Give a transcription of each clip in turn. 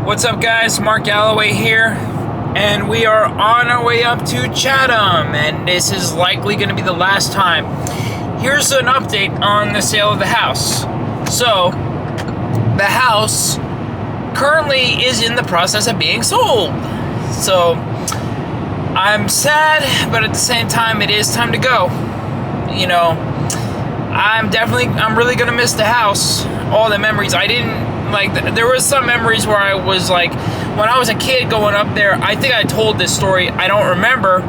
What's up, guys? Mark Galloway here, and we are on our way up to Chatham, and this is likely going to be the last time. Here's an update on the sale of the house. So, the house currently is in the process of being sold. So, I'm sad, but at the same time, it is time to go. You know, I'm really going to miss the house. All the memories. There was some memories where I was like, when I was a kid going up there, I think I told this story. I don't remember.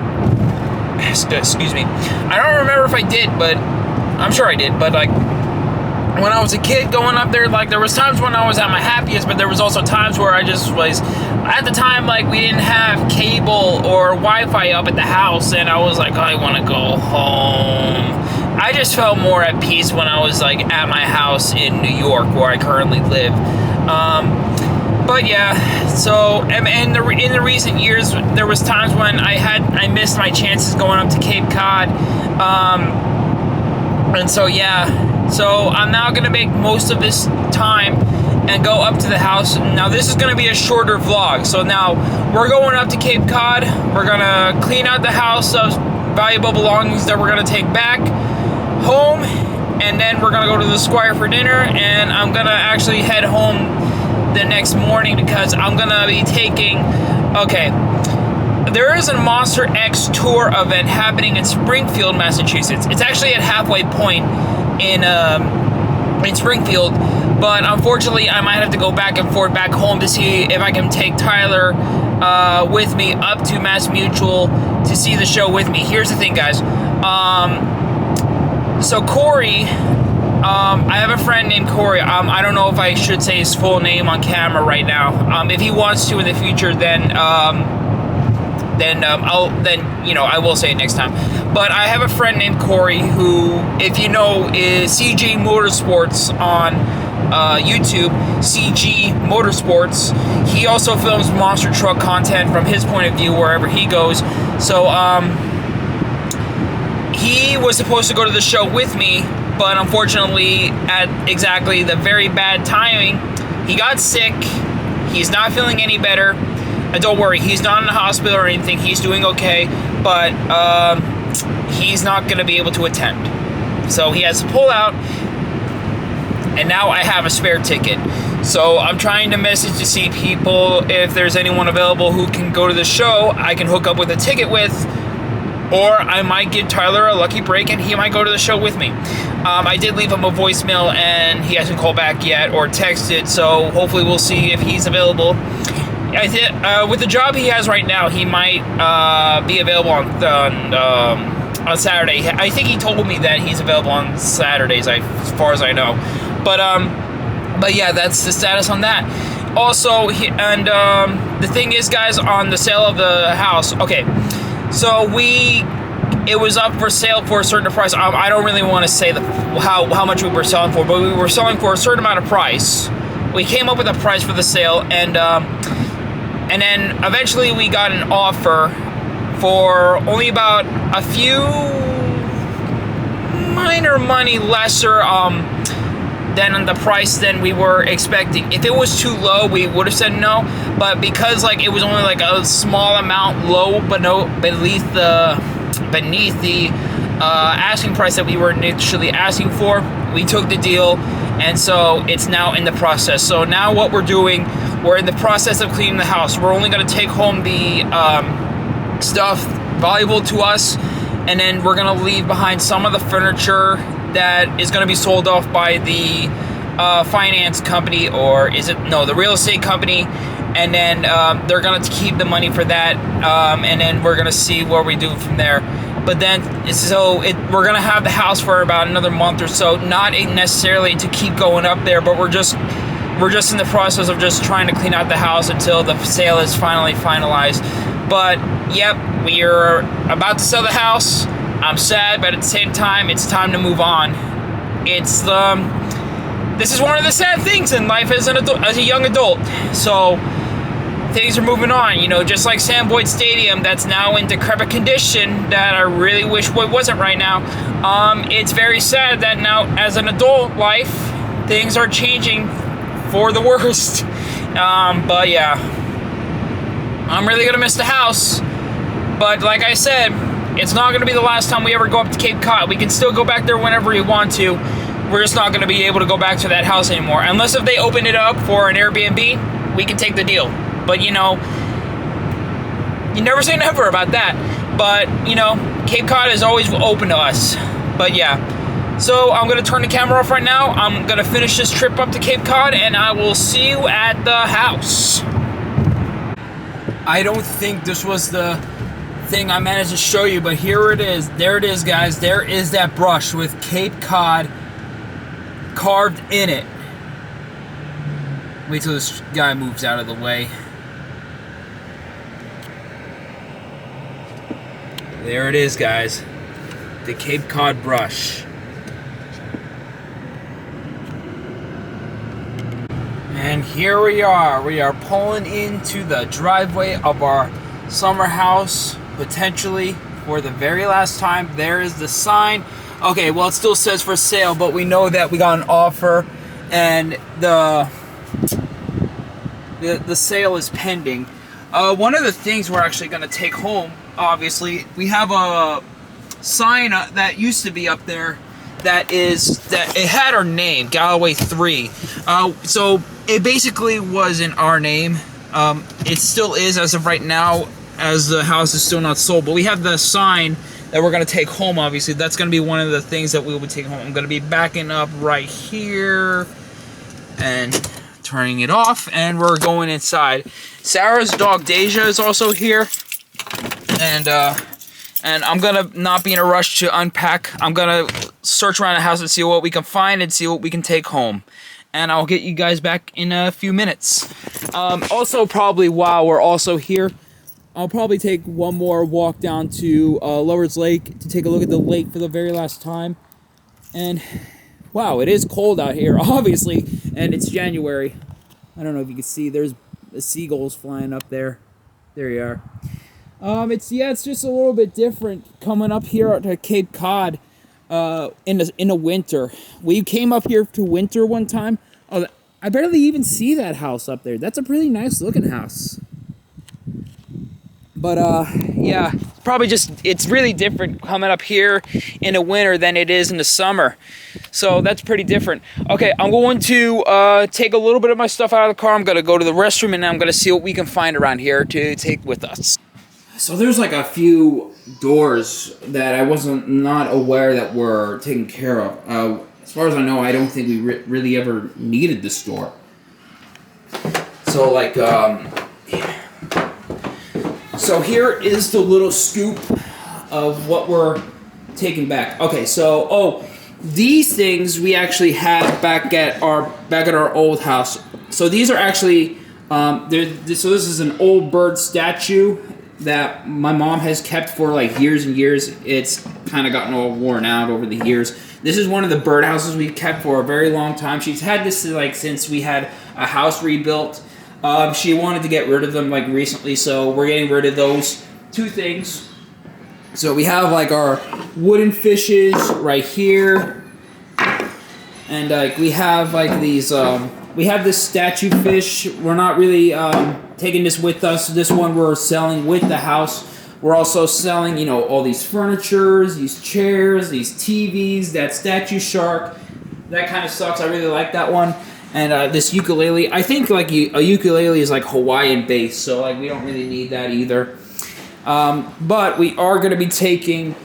Excuse me. I don't remember if I did, but I'm sure I did. But like, when I was a kid going up there, like there was times when I was at my happiest, but there was also times where I just was, at the time, like we didn't have cable or Wi-Fi up at the house, and I was like, I want to go home. I just felt more at peace when I was like at my house in New York, where I currently live. But yeah, so in the recent years, there was times when I missed my chances going up to Cape Cod, and so yeah, so I'm now gonna make most of this time and go up to the house. Now this is gonna be a shorter vlog. So now we're going up to Cape Cod. We're gonna clean out the house of valuable belongings that we're gonna take back home, and then we're gonna go to the Squire for dinner, and I'm gonna actually head home the next morning because I'm gonna be taking, there is a Monster X tour event happening in Springfield, Massachusetts. It's actually at Halfway Point in Springfield, but unfortunately I might have to go back and forth back home to see if I can take Tyler with me up to Mass Mutual to see the show with me. Here's the thing, guys. So Cory, I have a friend named Cory. I don't know if I should say his full name on camera right now. If he wants to in the future, then I will say it next time. But I have a friend named Cory who, if you know, is CG Motorsports on YouTube. CG Motorsports. He also films monster truck content from his point of view wherever he goes. So he was supposed to go to the show with me, but unfortunately, at exactly the very bad timing, he got sick. He's not feeling any better. Don't worry, he's not in the hospital or anything. He's doing okay, but he's not going to be able to attend. So he has to pull out, and now I have a spare ticket. So I'm trying to message to see people if there's anyone available who can go to the show I can hook up with a ticket with. Or I might give Tyler a lucky break and he might go to the show with me. I did leave him a voicemail and he hasn't called back yet or texted, so hopefully we'll see if he's available. With the job he has right now, he might be available on Saturday. I think he told me that he's available on Saturdays, as far as I know. But yeah, that's the status on that. Also, the thing is, guys, on the sale of the house, so it was up for sale for a certain price. I don't really want to say how much we were selling for, but we were selling for a certain amount of price. We came up with a price for the sale, and then eventually we got an offer for only about a few minor money lesser than the price than we were expecting. If it was too low, we would have said no, but because like it was only like a small amount low, but no beneath the asking price that we were initially asking for, we took the deal, and so it's now in the process. So now what we're doing, we're in the process of cleaning the house. We're only going to take home the stuff valuable to us, and then we're going to leave behind some of the furniture that is going to be sold off by the finance company, or the real estate company, and then they're going to keep the money for that, and then we're going to see what we do from there. But then, we're going to have the house for about another month or so, not necessarily to keep going up there, but we're just in the process of just trying to clean out the house until the sale is finally finalized. But, yep, we are about to sell the house. I'm sad, but at the same time, it's time to move on. This is one of the sad things in life as a young adult. So things are moving on, just like Sam Boyd Stadium that's now in decrepit condition that I really wish it wasn't right now. It's very sad that now as an adult life, things are changing for the worst. But yeah, I'm really gonna miss the house. But like I said, it's not gonna be the last time we ever go up to Cape Cod. We can still go back there whenever we want to. We're just not gonna be able to go back to that house anymore. Unless if they open it up for an Airbnb, we can take the deal. But you know, you never say never about that. But you know, Cape Cod is always open to us. But yeah. So I'm gonna turn the camera off right now. I'm gonna finish this trip up to Cape Cod, and I will see you at the house. I don't think this was the thing I managed to show you, but here it is. There it is, guys. There is that brush with Cape Cod carved in it. Wait till this guy moves out of the way. There it is, guys. The Cape Cod brush. And here we are. We are pulling into the driveway of our summer house, potentially for the very last time. There is the sign. Okay, well, it still says for sale, but we know that we got an offer, and the sale is pending. One of the things we're actually going to take home, obviously, we have a sign that used to be up there that it had our name, Galloway 3. So it basically was in our name. It still is as of right now, as the house is still not sold. But we have the sign that we're going to take home, obviously. That's going to be one of the things that we will be taking home. I'm going to be backing up right here and turning it off, and we're going inside. Sarah's dog Deja is also here, and I'm gonna not be in a rush to unpack. I'm gonna search around the house and see what we can find and see what we can take home, and I'll get you guys back in a few minutes. Also, probably while we're also here, I'll probably take one more walk down to Lover's Lake to take a look at the lake for the very last time. And wow, it is cold out here, obviously, and it's January. I don't know if you can see, there's seagulls flying up there. There you are. It's just a little bit different coming up here to Cape Cod in the winter. We came up here to winter one time. Oh, I barely even see that house up there. That's a pretty nice looking house. But yeah, probably just, it's really different coming up here in the winter than it is in the summer. So that's pretty different. Okay, I'm going to take a little bit of my stuff out of the car. I'm going to go to the restroom, and I'm going to see what we can find around here to take with us. So there's like a few doors that I wasn't not aware that were taken care of. As far as I know, I don't think we really ever needed this door. So like, so here is the little scoop of what we're taking back. Okay, so these things we actually had back at our old house. So these are actually so this is an old bird statue that my mom has kept for like years and years. It's kind of gotten all worn out over the years. This is one of the birdhouses we've kept for a very long time. She's had this like since we had a house rebuilt. She wanted to get rid of them like recently, so we're getting rid of those two things. So we have like our wooden fishes right here, and like we have like these. We have this statue fish. We're not really taking this with us. This one we're selling with the house. We're also selling, you know, all these furnitures, these chairs, these TVs, that statue shark. That kind of sucks. I really like that one. And this ukulele. I think like a ukulele is like Hawaiian based, so like we don't really need that either. But we are going to be taking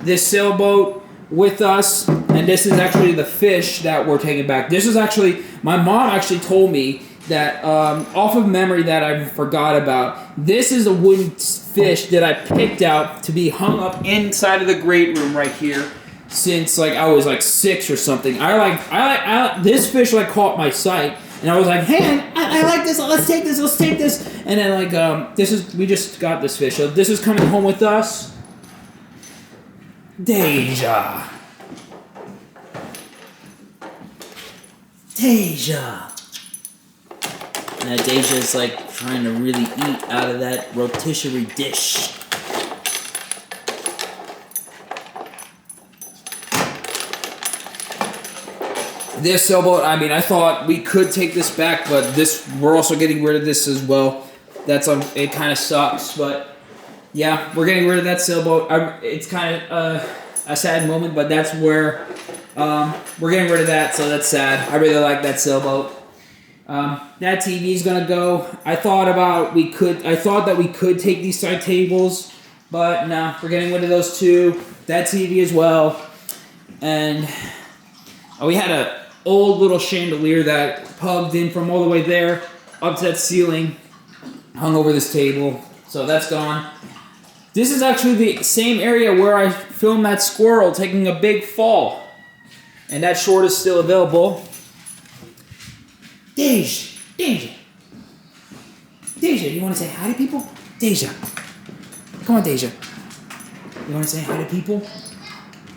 this sailboat with us, and this is actually the fish that we're taking back. This is actually, my mom actually told me that off of memory that I forgot about. This is a wooden fish that I picked out to be hung up inside of the great room right here since like I was like 6 or something. I like this fish like caught my sight, and I was like, hey, I like this. Let's take this. And then like we just got this fish. So this is coming home with us. Deja. Now Deja's like trying to really eat out of that rotisserie dish. This sailboat, I mean, I thought we could take this back, but we're also getting rid of this as well. It kind of sucks, but yeah, we're getting rid of that sailboat. It's kind of a sad moment, but that's where we're getting rid of that, so that's sad. I really like that sailboat. That TV's gonna go. I thought that we could take these side tables, but no, we're getting rid of those two. That TV as well, and we had a old little chandelier that plugged in from all the way there up to that ceiling, hung over this table, so that's gone. This is actually the same area where I filmed that squirrel taking a big fall, and that short is still available. Deja, you want to say hi to people? Deja, come on, Deja. You want to say hi to people?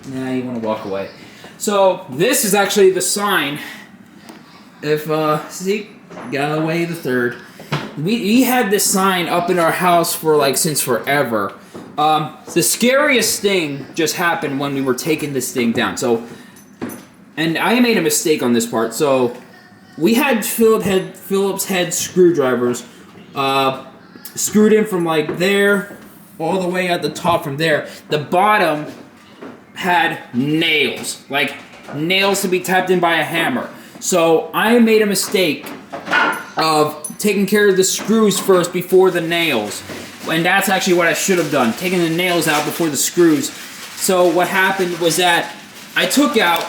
Nah, you want to walk away. So this is actually the sign. See, get out of the way, the third. We had this sign up in our house for since forever. The scariest thing just happened when we were taking this thing down. So, and I made a mistake on this part. So, we had Phillips head screwdrivers screwed in from there all the way at the top from there. The bottom had nails, nails to be tapped in by a hammer. So I made a mistake of taking care of the screws first before the nails. And that's actually what I should have done, taking the nails out before the screws. So what happened was that I took out,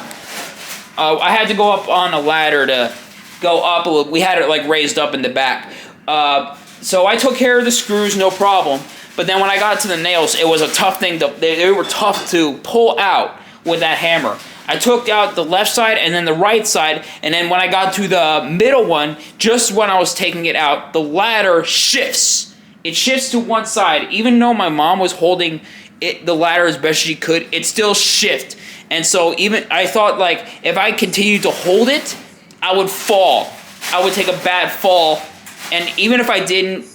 I had to go up on a ladder to go up a little. We had it raised up in the back. So I took care of the screws, no problem. But then when I got to the nails, it was a tough thing. They were tough to pull out with that hammer. I took out the left side and then the right side, and then when I got to the middle one, just when I was taking it out, the ladder shifts. It shifts to one side. Even though my mom was holding the ladder as best she could, it still shifted. And so I thought if I continued to hold it, I would fall. I would take a bad fall, and even if I didn't,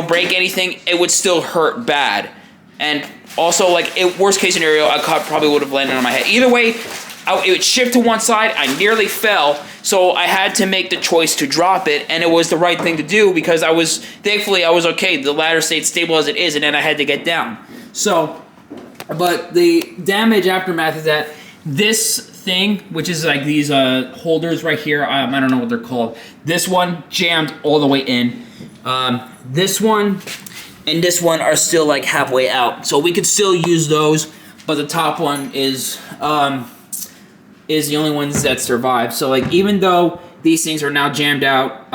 break anything, it would still hurt bad. And also, worst case scenario, I probably would have landed on my head. Either way, it would shift to one side. I nearly fell, so I had to make the choice to drop it, and it was the right thing to do because thankfully I was okay. The ladder stayed stable as it is, and then I had to get down. So, but the damage aftermath is that this thing, which is these holders right here, I don't know what they're called. This one jammed all the way in. This one and this one are still halfway out, so we could still use those, but the top one is the only ones that survive. So even though these things are now jammed out,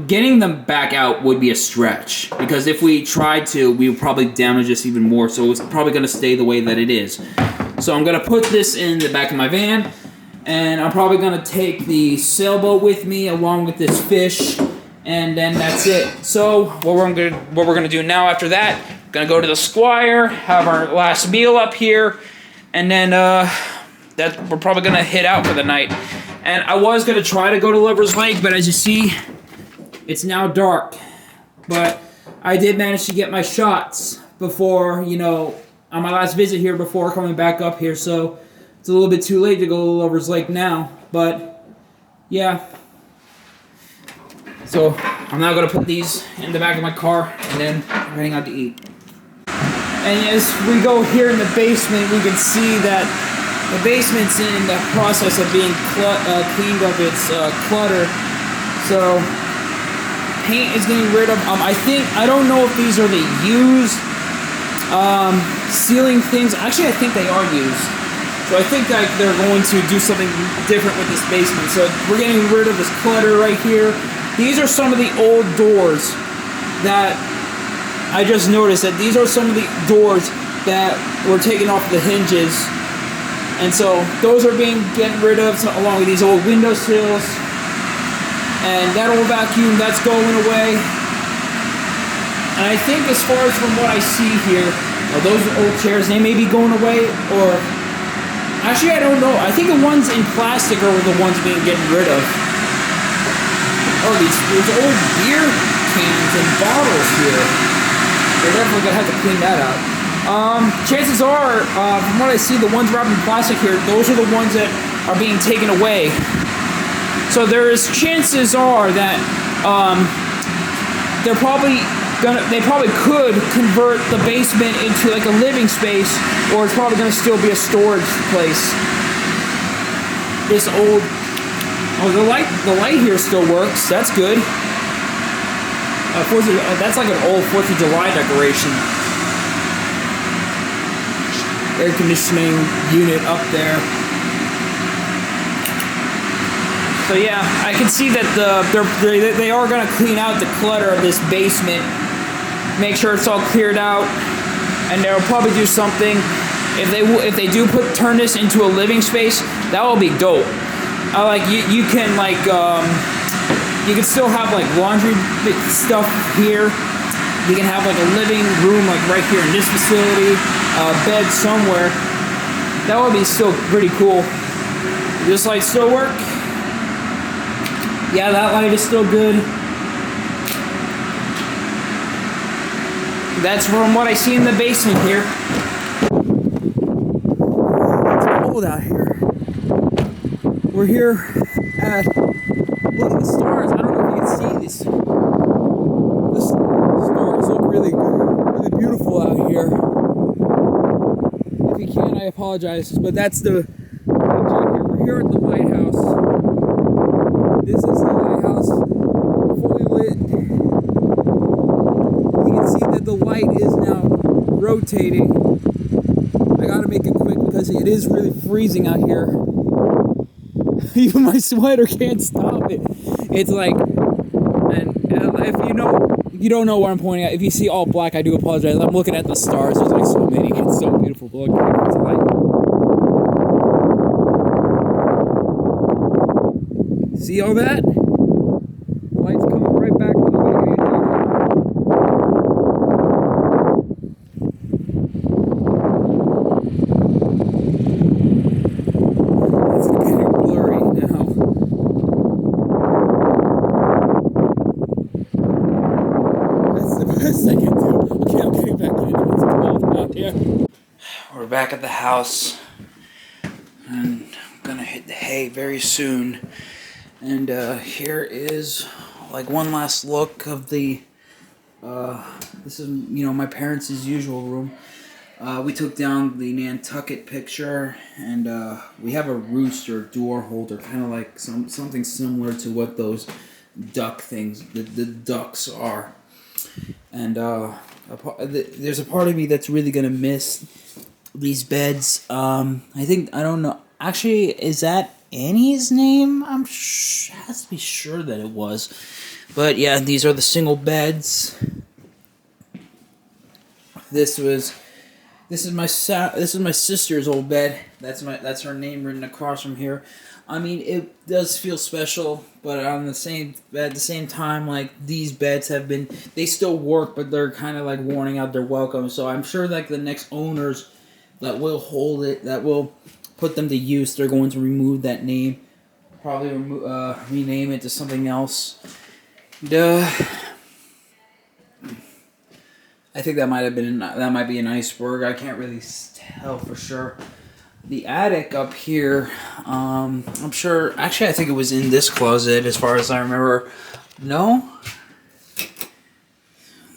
getting them back out would be a stretch, because if we tried to, we would probably damage this even more, so it's probably going to stay the way that it is. So I'm going to put this in the back of my van, and I'm probably going to take the sailboat with me along with this fish, and then that's it. So what we're gonna do now after that, gonna go to the Squire, have our last meal up here, and then we're probably gonna head out for the night. And I was gonna try to go to Lover's Lake, but as you see, it's now dark. But I did manage to get my shots before, on my last visit here before coming back up here. So it's a little bit too late to go to Lover's Lake now. But yeah. So I'm now going to put these in the back of my car and then heading out to eat. And as we go here in the basement, we can see that the basement's in the process of being cleaned of its clutter. So paint is getting rid of. I don't know if these are the used ceiling things. Actually, I think they are used. So I think they're going to do something different with this basement. So we're getting rid of this clutter right here. These are some of the old doors that I just noticed that these are some of the doors that were taken off the hinges. And so those are getting rid of along with these old windowsills. And that old vacuum, that's going away. And I think as far as from what I see here, those old chairs, they may be going away, or actually I don't know. I think the ones in plastic are the ones being getting rid of. Oh, there's old beer cans and bottles here. They're definitely gonna have to clean that out. Chances are, from what I see, the ones wrapped in plastic here, those are the ones that are being taken away. So there's chances are that they probably could convert the basement into like a living space, or it's probably gonna still be a storage place. This old, the light here still works. That's good. That's like an old 4th of July decoration. Air conditioning unit up there. So yeah, I can see that they are going to clean out the clutter of this basement, make sure it's all cleared out, and they'll probably do something. If they do turn this into a living space, that will be dope. You can you can still have like laundry stuff here. You can have like a living room like right here in this facility, bed somewhere. That would be still pretty cool. Does this light still work? Yeah, that light is still good. That's from what I see in the basement here. It's cold out here. We're here at, look at the stars. I don't know if you can see this. The stars look really beautiful out here. If you can, I apologize, but that's the picture here. We're here at the White House. This is the White House, fully lit. You can see that the light is now rotating. I gotta make it quick because it is really freezing out here. Even my sweater can't stop it. It's like, and if you don't know what I'm pointing at, if you see all black, I do apologize. I'm looking at the stars. There's like so many. It's so beautiful. Look, it's like, see all that? Light's coming right back. It's getting blurry now. That's the best I can do. Okay, I'm getting back in. It's cold out here. We're back at the house, and I'm gonna hit the hay very soon. And here is like one last look of the, this is, my parents' usual room. We took down the Nantucket picture, and we have a rooster door holder, kind of like something similar to what those duck things, the ducks are. And there's a part of me that's really going to miss these beds. I don't know. Actually, is that Annie's name? Has to be sure that it was. But yeah, these are the single beds. This is my sister's old bed. That's her name written across from here. I mean, it does feel special, but at the same time, like, these beds they still work, but they're kind of like warning out their welcome. So I'm sure like the next owners that will hold it, that will put them to use, they're going to remove that name, probably rename it to something else. I think that might be an iceberg. I can't really tell for sure. The attic up here, I'm sure. Actually, I think it was in this closet, as far as I remember. No,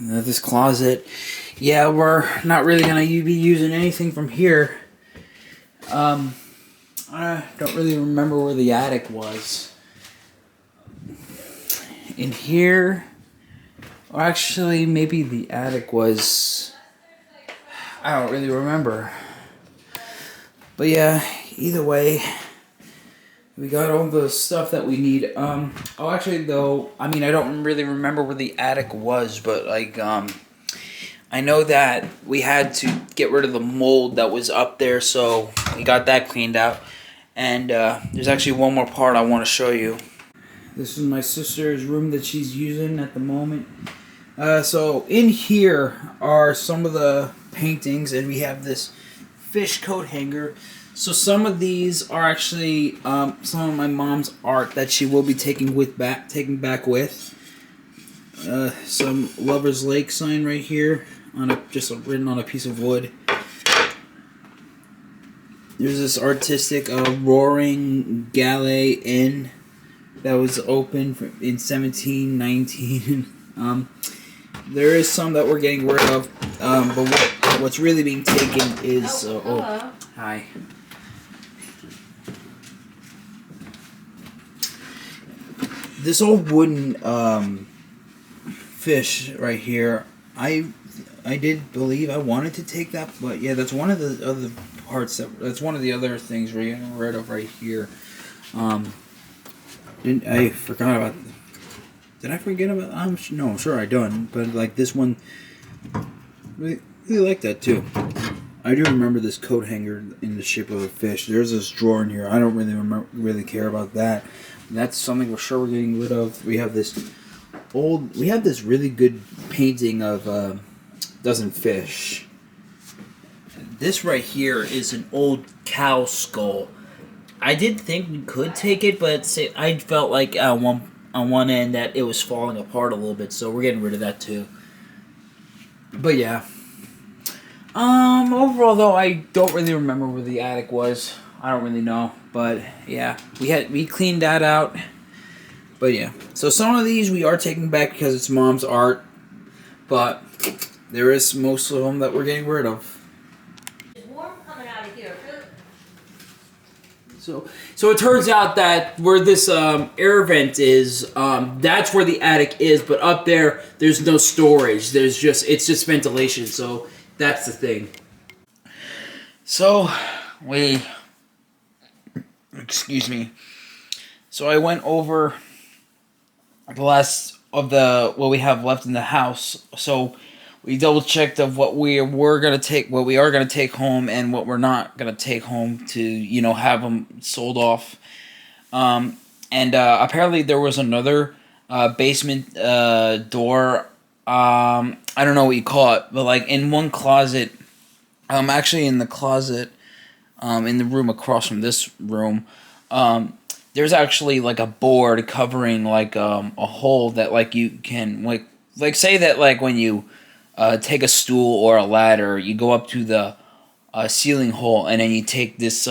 this closet. Yeah, we're not really gonna be using anything from here. I don't really remember where the attic was. In here, or actually, maybe the attic was. I don't really remember. But yeah, either way, we got all the stuff that we need. Actually, though, I mean, I don't really remember where the attic was, but like, I know that we had to get rid of the mold that was up there, so we got that cleaned out. And there's actually one more part I want to show you. This is my sister's room that she's using at the moment. So in here are some of the paintings, and we have this fish coat hanger. So some of these are actually some of my mom's art that she will be taking back with. Some Lover's Lake sign right here just written on a piece of wood. There's this artistic Roaring Galley Inn that was open in 1719. There is some that we're getting rid of, but what's really being taken is... oh, hi. This old wooden fish right here, I did believe I wanted to take that, but yeah, that's one of the other parts that's one of the other things we're getting rid of right here. I forgot about. Did I forget about? No, I'm sure I don't. But like this one, really like that too. I do remember this coat hanger in the shape of a fish. There's this drawer in here. I don't really care about that. That's something for sure we're getting rid of. We have this really good painting of doesn't fish. This right here is an old cow skull. I did think we could take it, but I felt like on one end that it was falling apart a little bit, so we're getting rid of that too. But yeah. Overall though, I don't really remember where the attic was. I don't really know, but yeah, we cleaned that out. But yeah, so some of these we are taking back because it's Mom's art, but there is most of them that we're getting rid of. It's warm coming out of here. So it turns out that where this air vent is, that's where the attic is, but up there's no storage. It's just ventilation. So that's the thing. So excuse me. So I went over the last of what we have left in the house. So we double checked of what we are gonna take home, and what we're not gonna take home to have them sold off. And apparently there was another basement door. I don't know what you call it, but like in one closet. Actually in the closet, in the room across from this room, there's actually like a board covering like a hole that like you can like say that like when you take a stool or a ladder, you go up to the ceiling hole, and then you take this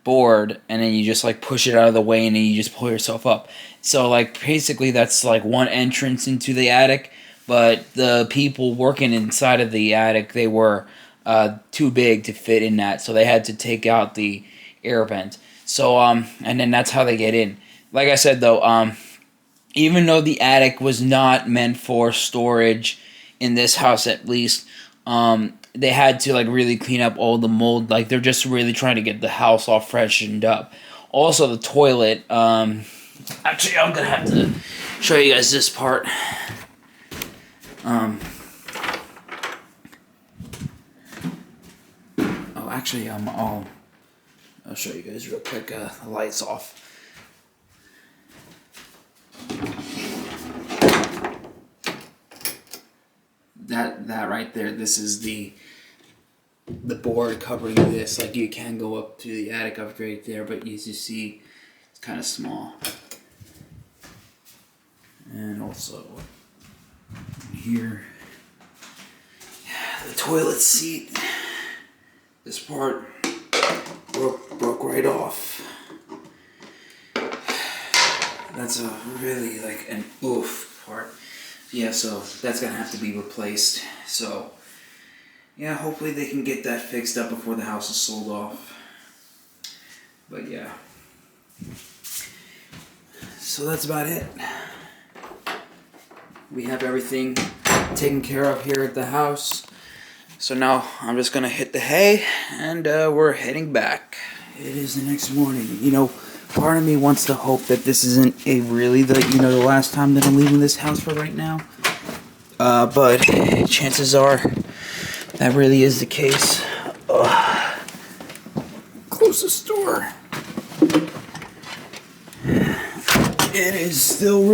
board, and then you just like push it out of the way, and then you just pull yourself up. So like basically that's like one entrance into the attic, but the people working inside of the attic, they were too big to fit in that, so they had to take out the air vent. So and then that's how they get in. Like I said though, even though the attic was not meant for storage in this house, at least, they had to like really clean up all the mold. Like they're just really trying to get the house all freshened up. Also the toilet. Actually, I'm gonna have to show you guys this part. Actually, I'll show you guys real quick. The lights off. That right there. This is the board covering this. Like you can go up to the attic up right there, but as you see, it's kind of small. And also here, the toilet seat. This part broke right off. That's a really like an oof part. Yeah, so that's gonna have to be replaced. So yeah, hopefully they can get that fixed up before the house is sold off. But yeah. So that's about it. We have everything taken care of here at the house. So now I'm just gonna hit the hay, and we're heading back. It is the next morning. Part of me wants to hope that this isn't the last time that I'm leaving this house for right now. But chances are that really is the case. Close this door. It is still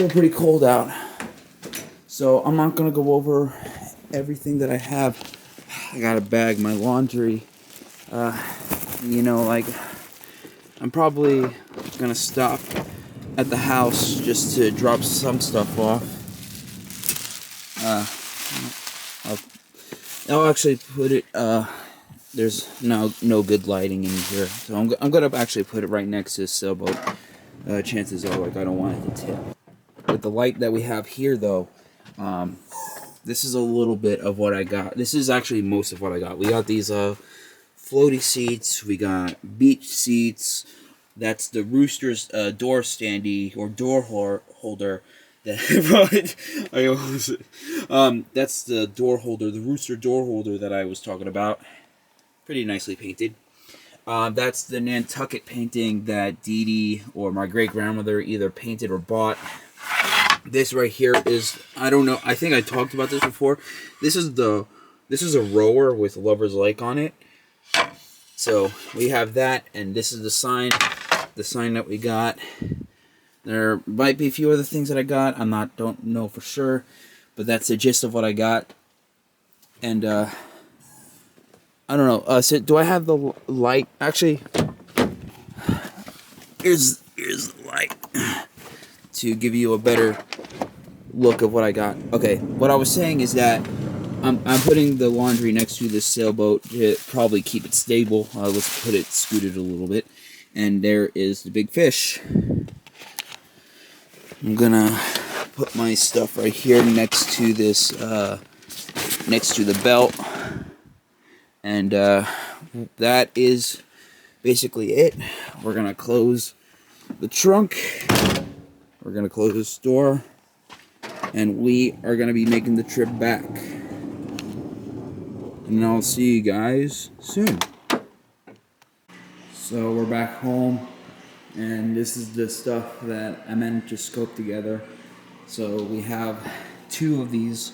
pretty cold out. So I'm not gonna go over everything that I have. I gotta bag my laundry. I'm probably gonna stop at the house just to drop some stuff off. I'll actually put it, there's no good lighting in here, so I'm gonna actually put it right next to the sailboat. chances are like I don't want it to tip. With the light that we have here though, this is a little bit of what I got. This is actually most of what I got. We got these floaty seats, we got beach seats. That's the Rooster's door standy or door holder. That that's the door holder, the Rooster door holder that I was talking about. Pretty nicely painted. That's the Nantucket painting that Dee Dee or my great grandmother either painted or bought. This right here is, I don't know, I think I talked about this before. This is a rower with Lover's Lake on it. So we have that, and this is the sign that we got. There might be a few other things that I got. Don't know for sure, but that's the gist of what I got. And I don't know. So do I have the light? Actually, here's the light to give you a better look of what I got. Okay, what I was saying is that I'm putting the laundry next to this sailboat to probably keep it stable. Let's put it scooted a little bit. And there is the big fish. I'm gonna put my stuff right here next to this, next to the belt. And that is basically it. We're gonna close the trunk. We're gonna close this door. And we are gonna be making the trip back. And I'll see you guys soon. So we're back home, and this is the stuff that I meant to scope together. So we have two of these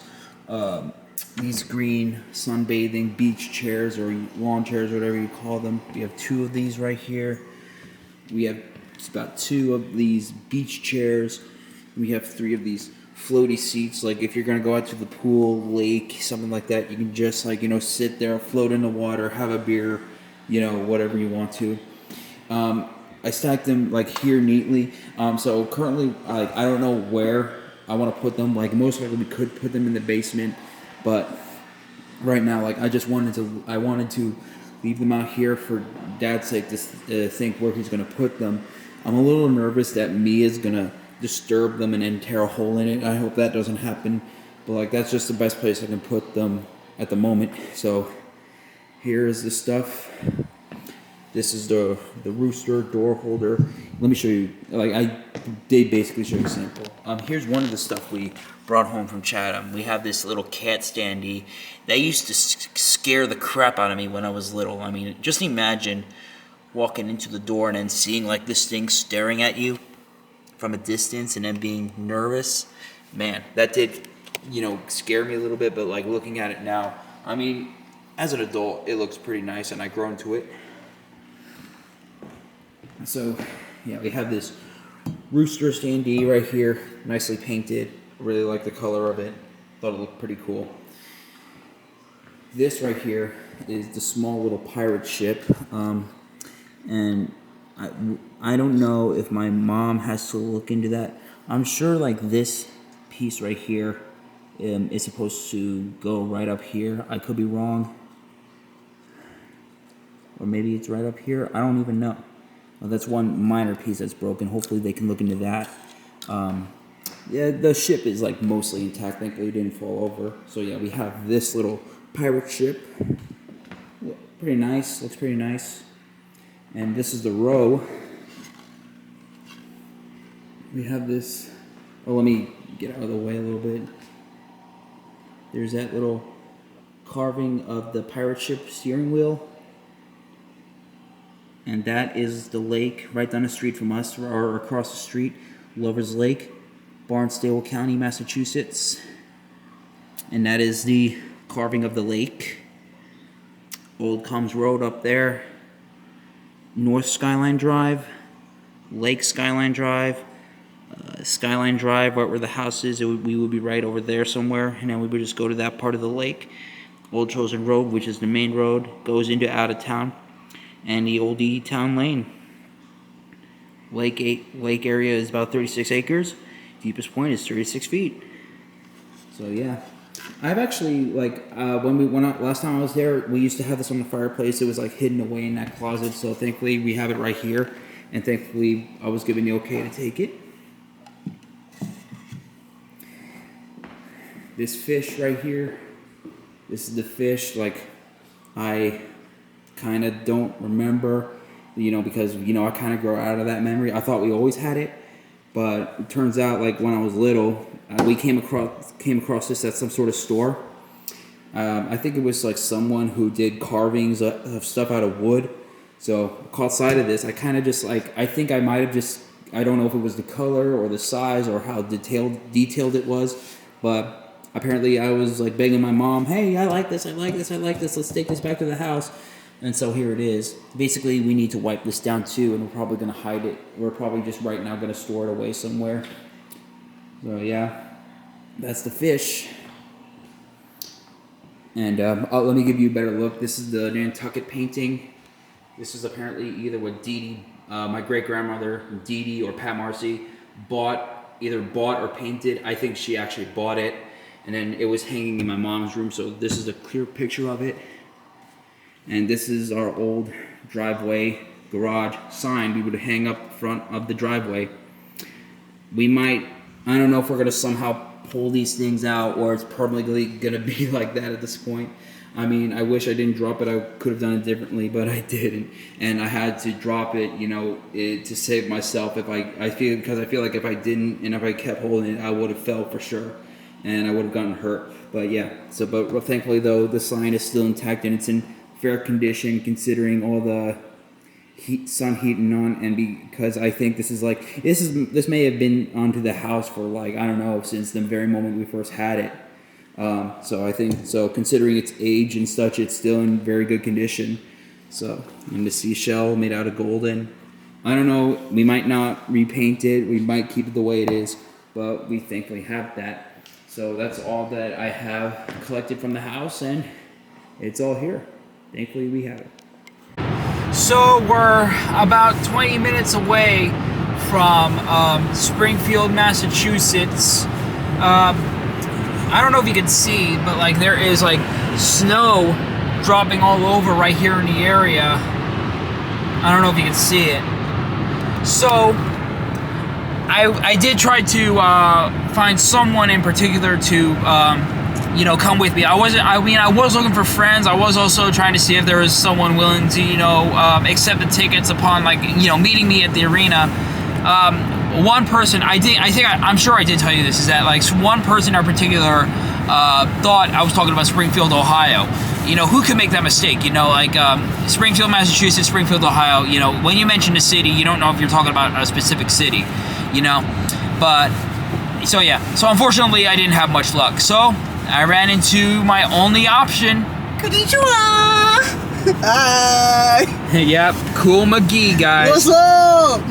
green sunbathing beach chairs or lawn chairs, whatever you call them. We have two of these right here. We have about two of these beach chairs. We have three of these floaty seats. Like if you're gonna go out to the pool, lake, something like that, you can just like, sit there, float in the water, have a beer, whatever you want to. I stacked them like here neatly. So currently, I don't know where I want to put them. Like most likely we could put them in the basement, but right now, like I wanted to leave them out here for Dad's sake to think where he's gonna put them. I'm a little nervous that Mia's gonna disturb them and then tear a hole in it. I hope that doesn't happen, but like that's just the best place I can put them at the moment. So here is the stuff. This is the Rooster door holder. Let me show you. Like I did basically show you a sample. Here's one of the stuff we brought home from Chatham. We have this little cat standee that used to scare the crap out of me when I was little. I mean, just imagine walking into the door and then seeing like this thing staring at you from a distance and then being nervous. Man, that did, scare me a little bit, but like looking at it now, I mean, as an adult, it looks pretty nice and I grown to it. So, yeah, we have this Rooster standee right here, nicely painted. I really like the color of it. Thought it looked pretty cool. This right here is the small little pirate ship. And I don't know if my mom has to look into that. I'm sure like this piece right here is supposed to go right up here. I could be wrong. Or maybe it's right up here. I don't even know. Well, that's one minor piece that's broken. Hopefully they can look into that. Yeah, the ship is like mostly intact. Thankfully it didn't fall over. So yeah, we have this little pirate ship. Pretty nice. Looks pretty nice. And this is the row. We have this. Oh, let me get out of the way a little bit. There's that little carving of the pirate ship steering wheel. And that is the lake right down the street from us, or across the street, Lover's Lake, Barnstable County, Massachusetts. And that is the carving of the lake. Old Combs Road up there. North Skyline Drive, Lake Skyline Drive, Skyline Drive, right where the house is. We would be right over there somewhere, and then we would just go to that part of the lake. Old Chosen Road, which is the main road, goes into out of town, and the Old E Town Lane. Lake area is about 36 acres. Deepest point is 36 feet. So yeah. I've actually, like, last time I was there, we used to have this on the fireplace. It was, like, hidden away in that closet, so thankfully we have it right here. and thankfully I was given the okay to take it. This fish right here, this is the fish, like, I kind of don't remember, because, I kind of grow out of that memory. I thought we always had it, but it turns out, like, when I was little, we came across this at some sort of store. I think it was, like, someone who did carvings of stuff out of wood. So, caught sight of this. I kind of just, like, I think I might have just, I don't know if it was the color or the size or how detailed it was, but apparently I was like begging my mom, hey, I like this, let's take this back to the house. And so here it is. Basically, we need to wipe this down too, and we're probably going to hide it. We're probably just right now going to store it away somewhere. So yeah, that's the fish. And let me give you a better look. This is the Nantucket painting. This is apparently either what Dee, my great-grandmother, Dee or Pat Marcy, either bought or painted. I think she actually bought it. And then it was hanging in my mom's room, so this is a clear picture of it. And this is our old driveway garage sign we would hang up front of the driveway. We might, I don't know if we're going to somehow pull these things out or it's permanently going to be like that at this point. I mean, I wish I didn't drop it. I could have done it differently, but I didn't. And I had to drop it, to save myself. I feel like if I didn't and if I kept holding it, I would have fell for sure. And I would have gotten hurt. But yeah, but thankfully though, the sign is still intact and it's in fair condition considering all the sun heating on, and because I think this may have been onto the house for, like, I don't know, since the very moment we first had it. So I think, considering its age and such, it's still in very good condition. So, and the seashell made out of golden. I don't know, we might not repaint it, we might keep it the way it is, but we thankfully have that. So that's all that I have collected from the house, and it's all here. Thankfully, we have it. So we're about 20 minutes away from Springfield, Massachusetts. I don't know if you can see, but like there is like snow dropping all over right here in the area. I don't know if you can see it. So I did try to find someone in particular to come with me. I was looking for friends. I was also trying to see if there was someone willing to accept the tickets upon meeting me at the arena. One person, I'm sure I did tell you this, is that like one person in particular thought I was talking about Springfield, Ohio. Who could make that mistake? Springfield, Massachusetts, Springfield, Ohio. When you mention a city, you don't know if you're talking about a specific city. But so yeah. So unfortunately, I didn't have much luck. So I ran into my only option. Konnichiwa! Hi! Yep, Cool McGee, guys. What's up?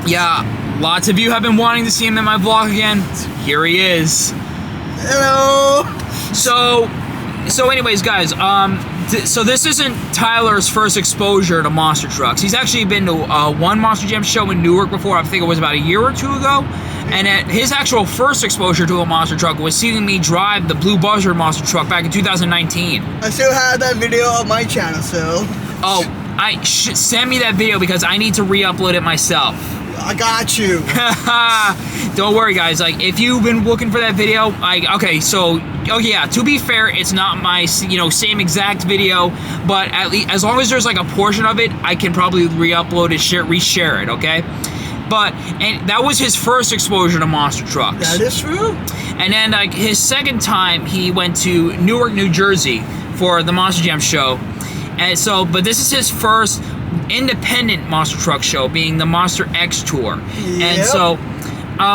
Yeah, lots of you have been wanting to see him in my vlog again. Here he is. Hello! So anyways, guys, so this isn't Tyler's first exposure to monster trucks. He's actually been to one Monster Jam show in Newark before. I think it was about a year or two ago. And his actual first exposure to a monster truck was seeing me drive the Blue Buzzard monster truck back in 2019. I still have that video on my channel, so... Oh, send me that video because I need to re-upload it myself. I got you. Don't worry, guys. Like, if you've been looking for that video, to be fair, it's not my, same exact video, but at least as long as there's like a portion of it, I can probably re-upload it, reshare it, okay? And that was his first exposure to monster trucks. That is true. And then, like, his second time, he went to Newark, New Jersey for the Monster Jam show. And so, but this is his first independent monster truck show, being the Monster X Tour. Yep. And so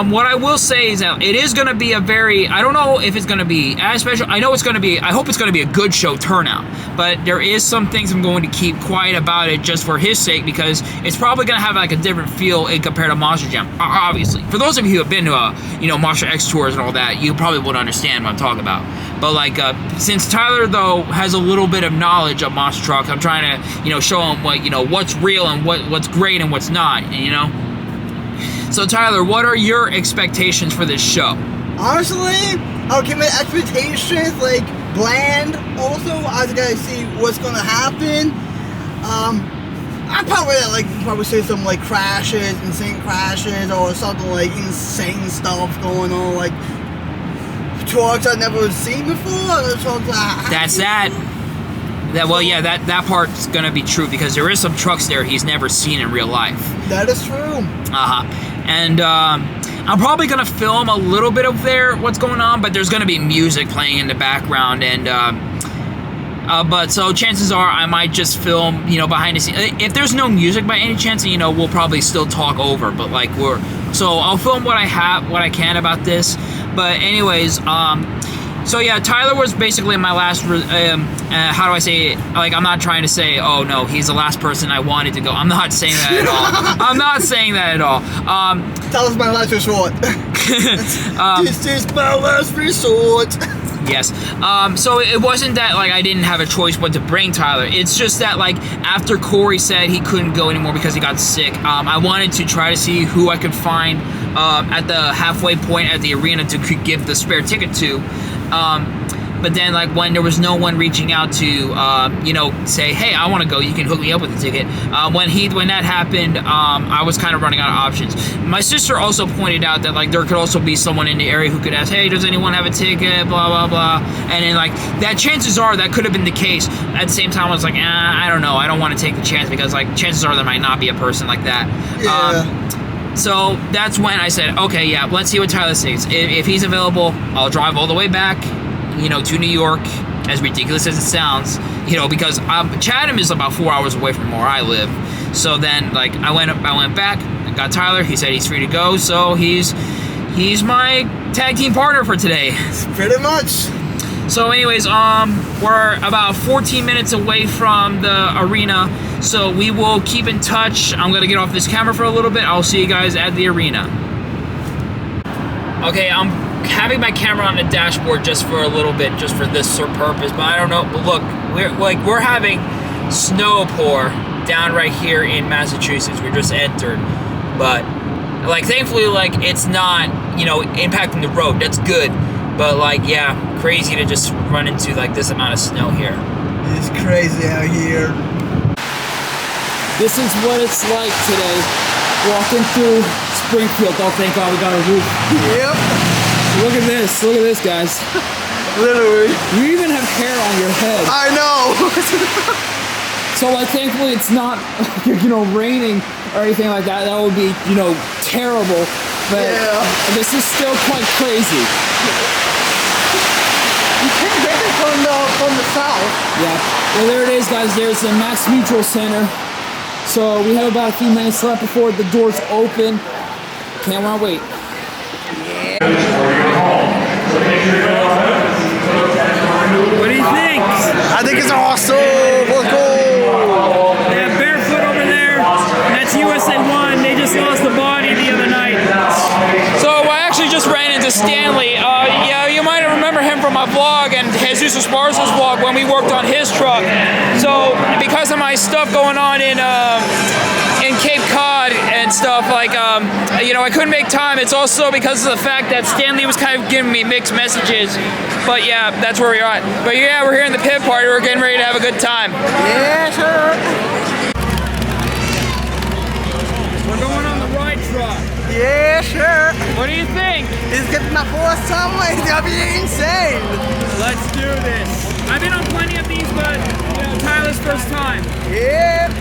what I will say is that it is going to be a very, I don't know if it's going to be as special. I hope it's going to be a good show turnout, but there is some things I'm going to keep quiet about it just for his sake, because it's probably going to have like a different feel compared to Monster Jam. Obviously, for those of you who have been to Monster X Tours and all that, you probably would understand what I'm talking about. But like, since Tyler though has a little bit of knowledge of monster trucks, I'm trying to show him what's real and what's great and what's not. So Tyler, what are your expectations for this show? Honestly, I'll keep my expectations bland. Also, I gotta see what's gonna happen. I probably say some like crashes, insane crashes, or something like insane stuff going on, like trucks I've never seen before. Or trucks That's that. Well, yeah, that part's gonna be true because there is some trucks there he's never seen in real life. That is true. And I'm probably gonna film a little bit of what's going on, but there's gonna be music playing in the background, and but so chances are I might just film, behind the scenes. If there's no music by any chance, we'll probably still talk over. But like so I'll film what I can about this. But anyways, so yeah, Tyler was basically my last. How do I say it? Like, I'm not trying to say, oh no, he's the last person I wanted to go. I'm not saying that at all. I'm not saying that at all. Tyler's my last resort. This is my last resort. Yes. So it wasn't that like I didn't have a choice but to bring Tyler. It's just that like after Cory said he couldn't go anymore because he got sick, I wanted to try to see who I could find at the halfway point at the arena to give the spare ticket to. But then, like, when there was no one reaching out to, say, hey, I want to go, you can hook me up with a ticket. When that happened, I was kind of running out of options. My sister also pointed out that, like, there could also be someone in the area who could ask, hey, does anyone have a ticket, blah, blah, blah. And then, like, that chances are that could have been the case. At the same time, I was like, I don't know. I don't want to take the chance because, like, chances are there might not be a person like that. Yeah. So that's when I said, okay, yeah, let's see what Tyler says. If he's available, I'll drive all the way back, to New York, as ridiculous as it sounds, because Chatham is about 4 hours away from where I live. So then, like, I went back, I got Tyler, he said he's free to go, so he's my tag team partner for today. Pretty much. So anyways, we're about 14 minutes away from the arena, so we will keep in touch. I'm gonna get off this camera for a little bit. I'll see you guys at the arena. Okay, I'm having my camera on the dashboard just for a little bit, just for this purpose, but I don't know. But look, we're having snow pour down right here in Massachusetts. We just entered, but like thankfully, like it's not impacting the road. That's good. But like, yeah, crazy to just run into like this amount of snow here. It's crazy out here. This is what it's like today, walking through Springfield. Oh, thank God we got a roof. Yep. Look at this, guys. Literally. You even have hair on your head. I know. So, like, thankfully it's not, raining or anything like that. That would be, terrible. But this is still quite crazy. You came back from the south. Yeah. Well, there it is, guys. There's the Mass Mutual Center. So we have about a few minutes left before the doors open. Can't want to wait. What do you think? I think it's awesome. Let's go. They have Barefoot over there. That's USA 1. They just lost the body the other night. So I actually just ran into Stanley. Yeah, you might remember him from my vlog and Jesus Esparza's vlog when we worked on his truck. So because of my stuff going on in Cape Cod and stuff, like, I couldn't make time. It's also because of the fact that Stanley was kind of giving me mixed messages. But yeah, that's where we're at. But yeah, we're here in the pit party. We're getting ready to have a good time. Yeah, sure. We're going on the ride truck. Yeah, sure. What do you think? It's getting my first time. It's gonna be insane. Let's do this. I've been on plenty of these, but Tyler's first time. Yeah.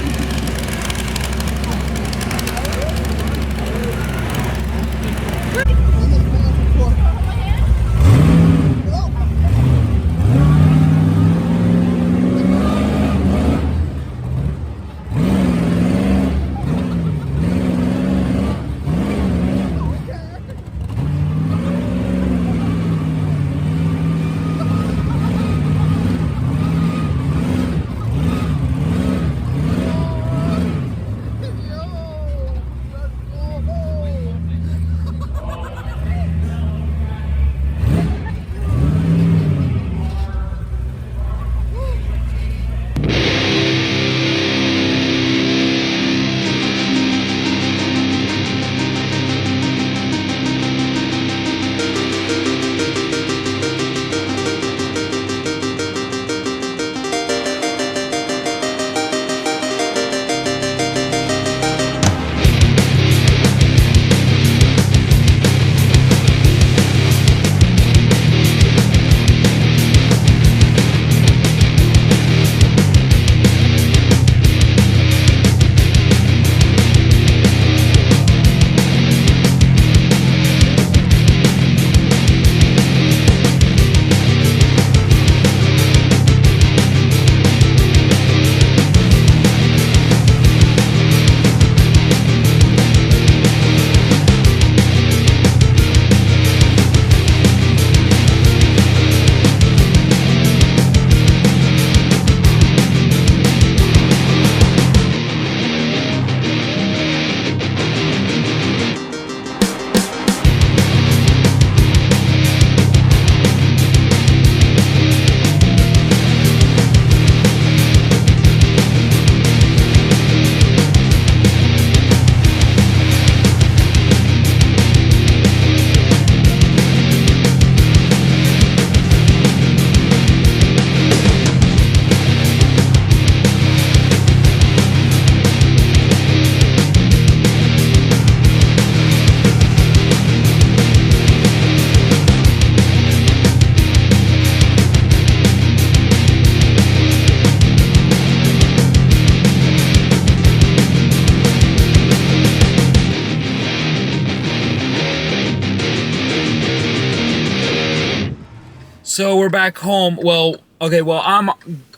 So we're back home. Well, okay, well, I'm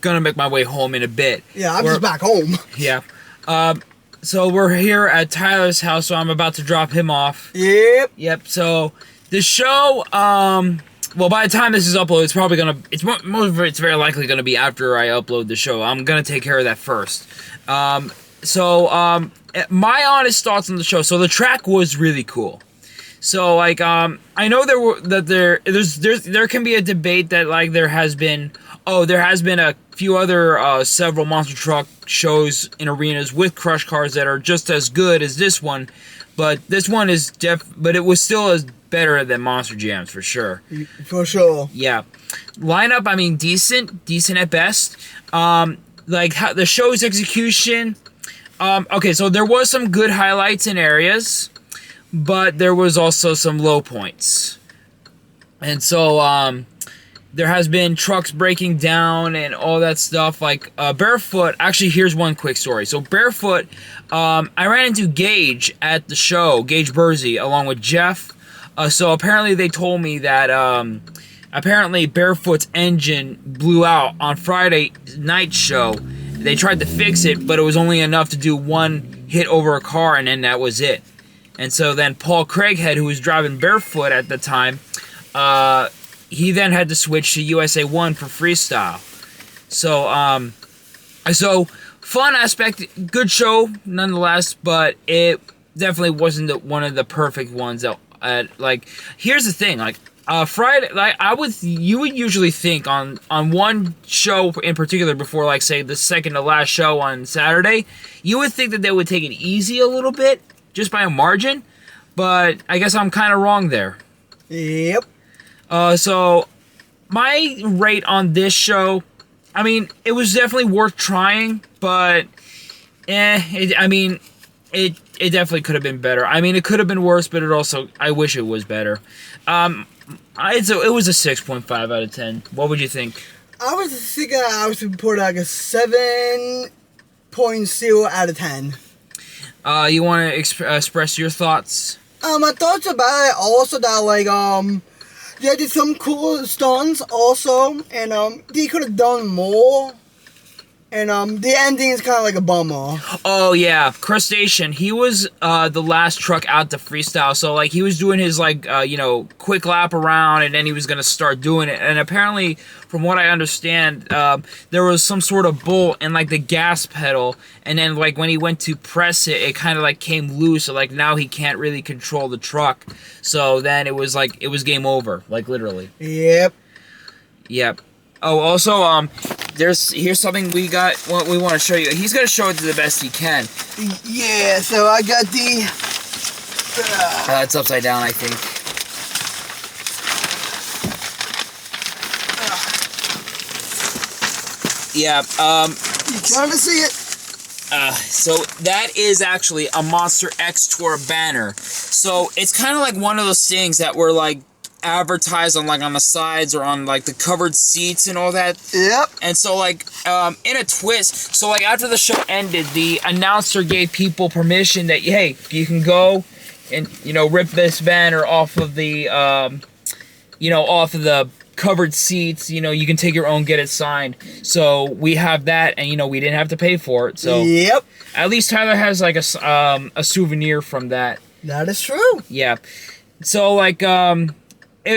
gonna make my way home in a bit. Yeah, I'm just back home. Yeah. So we're here at Tyler's house, so I'm about to drop him off. Yep. Yep, so the show, well, by the time this is uploaded, it's probably gonna, it's very likely gonna be after I upload the show. I'm gonna take care of that first. My honest thoughts on the show. So the track was really cool. So like I know there can be a debate that like there has been a few other several monster truck shows in arenas with crush cars that are just as good as this one, but this one is but it was still as better than Monster Jams for sure. For sure. Yeah. Lineup, I mean, decent at best. Like how the show's execution. Okay, so there was some good highlights in areas, but there was also some low points. And so, there has been trucks breaking down and all that stuff. Like, Barefoot, actually, here's one quick story. So, Barefoot, I ran into Gage at the show, Gage Bursey, along with Jeff. So, apparently, they told me that, apparently, Barefoot's engine blew out on Friday night show. They tried to fix it, but it was only enough to do one hit over a car, and then that was it. And so then Paul Craighead, who was driving Barefoot at the time, he then had to switch to USA 1 for freestyle. So fun aspect, good show nonetheless, but it definitely wasn't one of the perfect ones. Like, here's the thing, like, Friday, like you would usually think on one show in particular before, like, say the second to last show on Saturday, you would think that they would take it easy a little bit, just by a margin, but I guess I'm kind of wrong there. Yep. So my rate on this show, I mean, it was definitely worth trying, but it definitely could have been better. I mean, it could have been worse, but I wish it was better. It was a 6.5 out of 10. What would you think? I was thinking I was put like a 7.0 out of 10. You want to express your thoughts? My thoughts about it also that like they did some cool stunts also, and they could have done more. And the ending is kind of like a bummer. Oh yeah, Crustacean. He was the last truck out to freestyle. So like he was doing his like quick lap around, and then he was gonna start doing it. And apparently, from what I understand, there was some sort of bolt in like the gas pedal, and then like when he went to press it, it kind of like came loose. So like now he can't really control the truck. So then it was game over, like literally. Yep. Yep. Oh, also, here's something we want to show you. He's gonna show it to the best he can. Yeah, so I got the... It's upside down, I think. Yeah, You trying to see it? so that is actually a Monster X Tour banner. So it's kind of like one of those things that were like advertised on the sides or on like the covered seats and all that. Yep. And so like in a twist, so like after the show ended, the announcer gave people permission that hey, you can go and rip this banner off of the off of the covered seats. You can take your own, get it signed. So we have that, and we didn't have to pay for it. So yep. At least Tyler has like a souvenir from that. That is true. Yeah. So like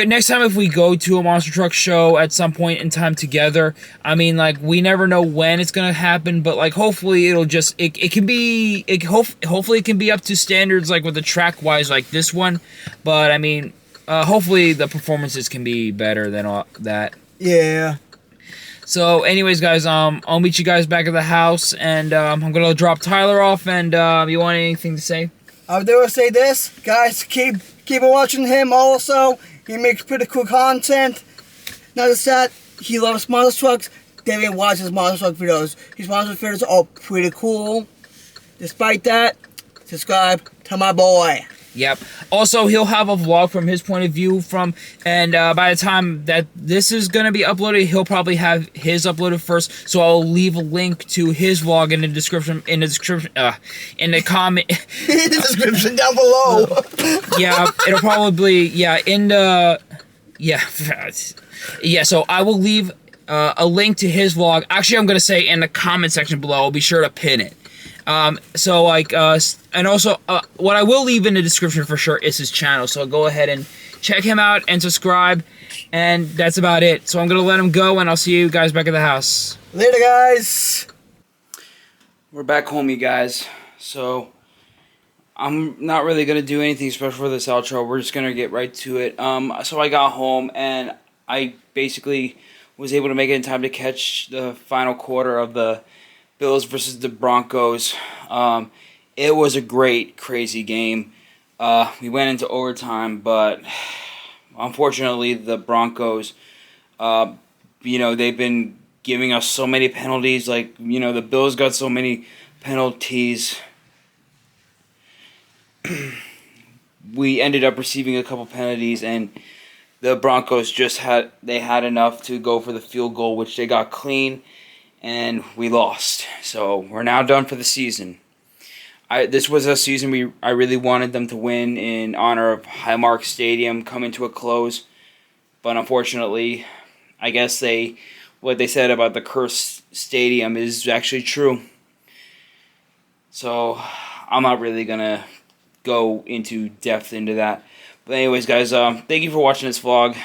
next time if we go to a monster truck show at some point in time together, I mean, like, we never know when it's gonna happen, but like hopefully it'll just hopefully it can be up to standards like with the track wise like this one, but I mean hopefully the performances can be better than all that. Yeah. So anyways guys, I'll meet you guys back at the house, and I'm gonna drop Tyler off, and you want anything to say? I do say this, guys, keep watching him also. He makes pretty cool content. Not just that, he loves monster trucks. David watches monster truck videos. His monster videos are pretty cool. Despite that, subscribe to my boy. Yep. Also, he'll have a vlog from his point of view and by the time that this is going to be uploaded, he'll probably have his uploaded first. So I'll leave a link to his vlog in the description, in the comment. In the description down below. Yeah, it'll probably, in the Yeah, yeah. So I will leave a link to his vlog. Actually, I'm gonna say in the comment section below. I'll be sure to pin it. So like, and also, what I will leave in the description for sure is his channel. So go ahead and check him out and subscribe. And that's about it. So I'm gonna let him go, and I'll see you guys back at the house. Later, guys. We're back home, you guys. So I'm not really gonna do anything special for this outro. We're just gonna get right to it. So I got home and I basically was able to make it in time to catch the final quarter of the Bills versus the Broncos. It was a great, crazy game. We went into overtime, but unfortunately the Broncos, they've been giving us so many penalties. Like, the Bills got so many penalties. We ended up receiving a couple penalties, and the Broncos had enough to go for the field goal, which they got clean, and we lost. So we're now done for the season. This was a season I really wanted them to win in honor of Highmark Stadium coming to a close, but unfortunately, I guess what they said about the cursed stadium is actually true. So I'm not really gonna go into depth into that. But anyways, guys, thank you for watching this vlog.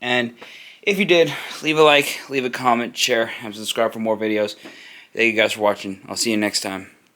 And if you did, leave a like, leave a comment, share, and subscribe for more videos. Thank you guys for watching. I'll see you next time.